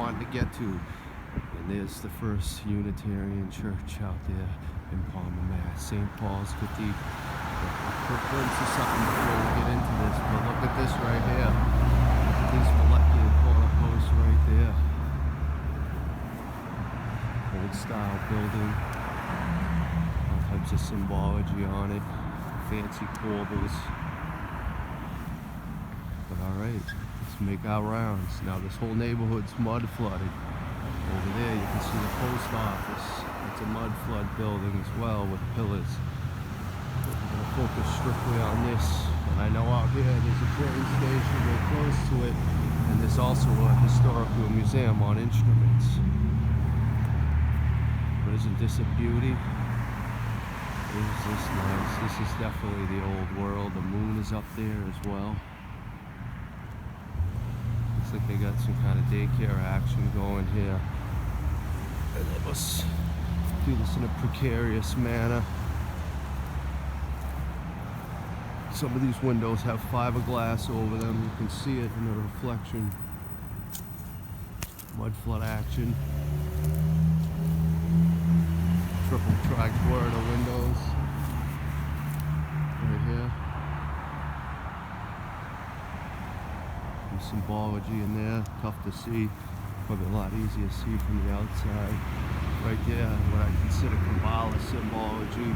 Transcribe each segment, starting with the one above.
wanting to get to. And there's the first Unitarian church out there in Palmer, Mass. St. Paul's Cathedral. Quick glimpse of something before we get into this, but look at this right here. Look at these molecular corner posts right there. Old style building. All types of symbology on it. Fancy corbels. But alright, let's make our rounds. Now this whole neighborhood's mud flooded. Over there you can see the post office. It's a mud flood building as well with pillars. But we're going to focus strictly on this. And I know out here there's a train station very close to it. And there's also a historical museum on instruments. But isn't this a beauty? Is this nice? This is definitely the old world. The moon is up there as well. Looks like they got some kind of daycare action going here. And they must do this in a precarious manner. Some of these windows have fiberglass over them. You can see it in the reflection. Mud flood action. Triple tri-quarter windows right here. Some symbology in there, tough to see, probably a lot easier to see from the outside. Right there, what I consider Kabbalah symbology.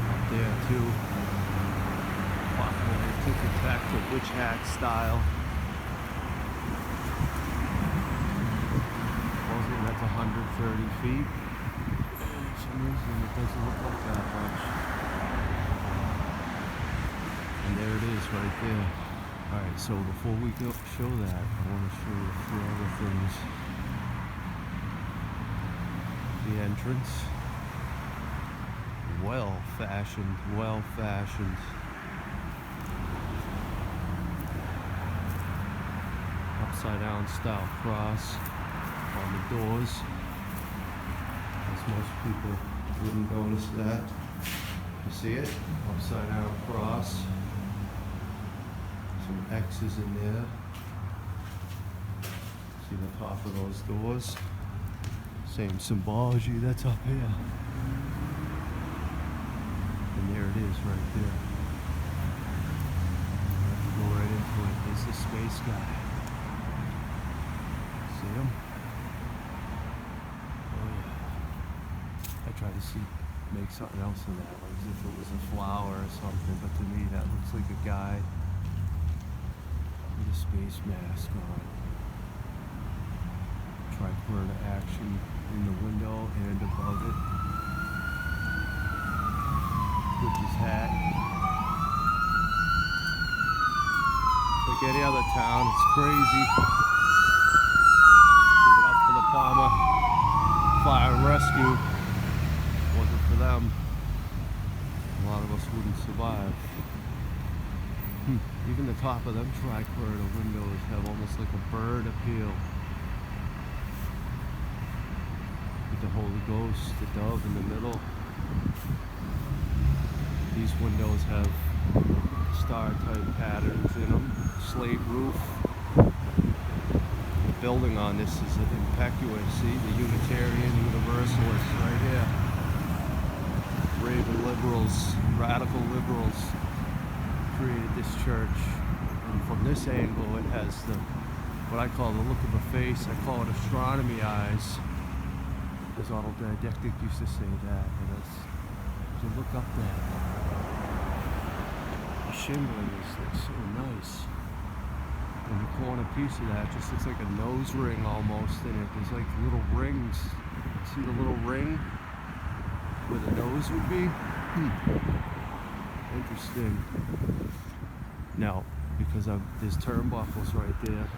Up there too. Possibly tic-tac-toe witch hat style. That's 130 feet. For some reason it doesn't look like that much. And there it is right there. Alright, so before we go show that, I want to show you a few other things. The entrance. Well fashioned. Upside down style cross on the doors, as most people wouldn't notice that. You see it? Upside down cross. Some X's in there. See the top of those doors? Same symbology that's up here. And there it is right there. Let's go right into it. There's the space guy. See him? Try to make something else of that, like as if it was a flower or something, but to me that looks like a guy with a space mask on. Tri-quarter action in the window and above it. With his hat. Like any other town, it's crazy. Give it up for the Palmer Fire and Rescue. Wasn't for them, a lot of us wouldn't survive. Even the top of them tri-quarter windows have almost like a bird appeal. With the Holy Ghost, the dove in the middle. These windows have star-type patterns in them. Slate roof. The building on this is impeccable. See, the Unitarian, Universalist right here. Raven liberals, radical liberals created this church, and from this angle it has the what I call the look of a face. I call it astronomy eyes, as Otto Didactic used to say that. And as you look up there, the shingling is so nice, and the corner piece of that just looks like a nose ring almost in it. There's like little rings. See the little ring where the nose would be? Interesting. Now, because there's turnbuckles right there.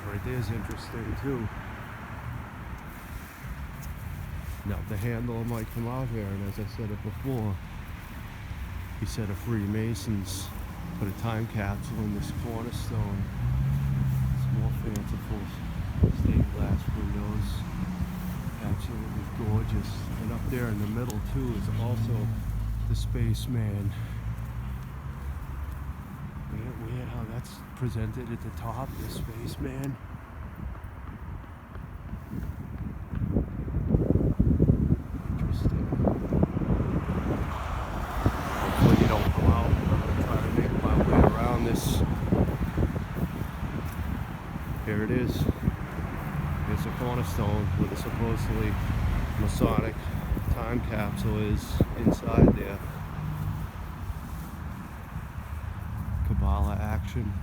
Right there's interesting too. Now, the handle might come out here, and as I said it before, he said a Freemasons put a time capsule in this cornerstone. It's more fanciful stained glass windows. Absolutely gorgeous. And up there in the middle too is also the spaceman. Ain't it weird how that's presented at the top, the spaceman? Interesting. Hopefully you don't go out. I'm gonna try to make my way around this. Here it is. It's a cornerstone where the supposedly Masonic time capsule is inside there. Kabbalah action.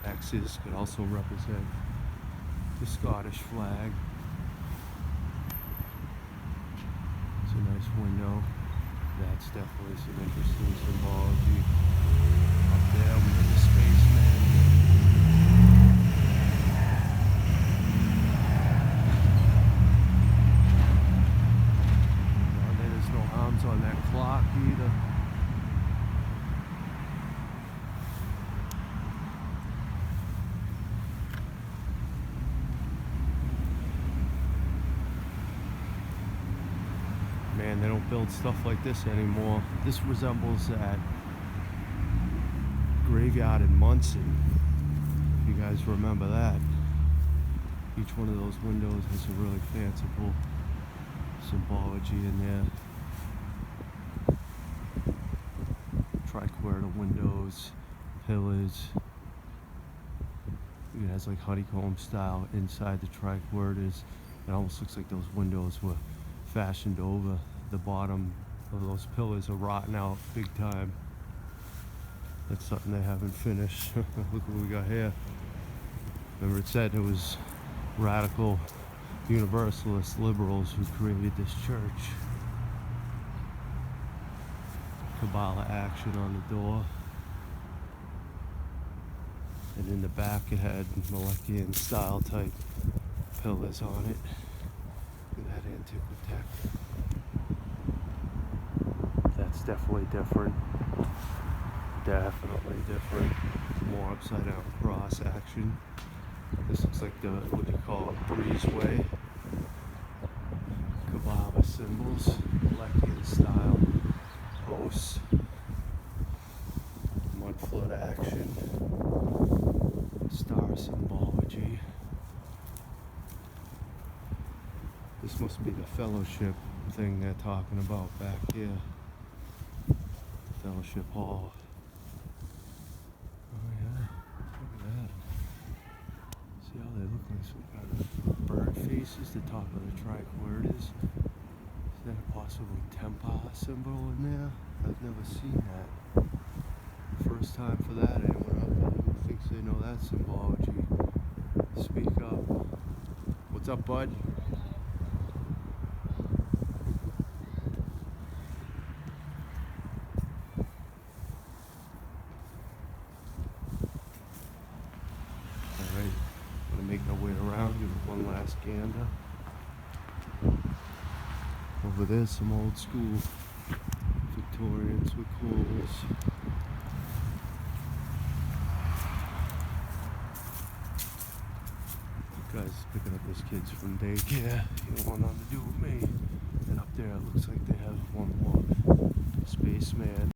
X's could also represent the Scottish flag. It's a nice window. That's definitely some interesting symbology. Up there we have the spaceman. There's no arms on that clock either. Man, they don't build stuff like this anymore. This resembles that graveyard in Muncie. If you guys remember that. Each one of those windows has a really fanciful symbology in there. Triquetra windows, pillars. It has like honeycomb style inside the triquetras. It almost looks like those windows were fashioned over. The bottom of those pillars are rotting out big time. That's something they haven't finished. Look what we got here. Remember it said it was radical universalist liberals who created this church. Kabbalah action on the door. And in the back it had Malachian style type pillars on it. Look at that antiquitect. That's definitely different. Definitely different. More upside down cross action. This looks like the, what you call a breezeway. Kabbalah symbols. Malachian style posts. Mud flood action. Star symbology. This must be the fellowship thing they're talking about back here. Fellowship hall. Oh yeah, look at that. See how they look like some kind of bird faces, the top of the triquetras. Is that a possibly Tempa symbol in there? I've never seen that. First time for that, anyone out there who thinks they know that symbology, speak up. What's up, bud? Alright, I'm gonna make my way around, give it one last gander. Over there's some old school Victorians with clothes. Guys picking up his kids from daycare. He don't want nothing to do with me. And up there it looks like they have one more spaceman.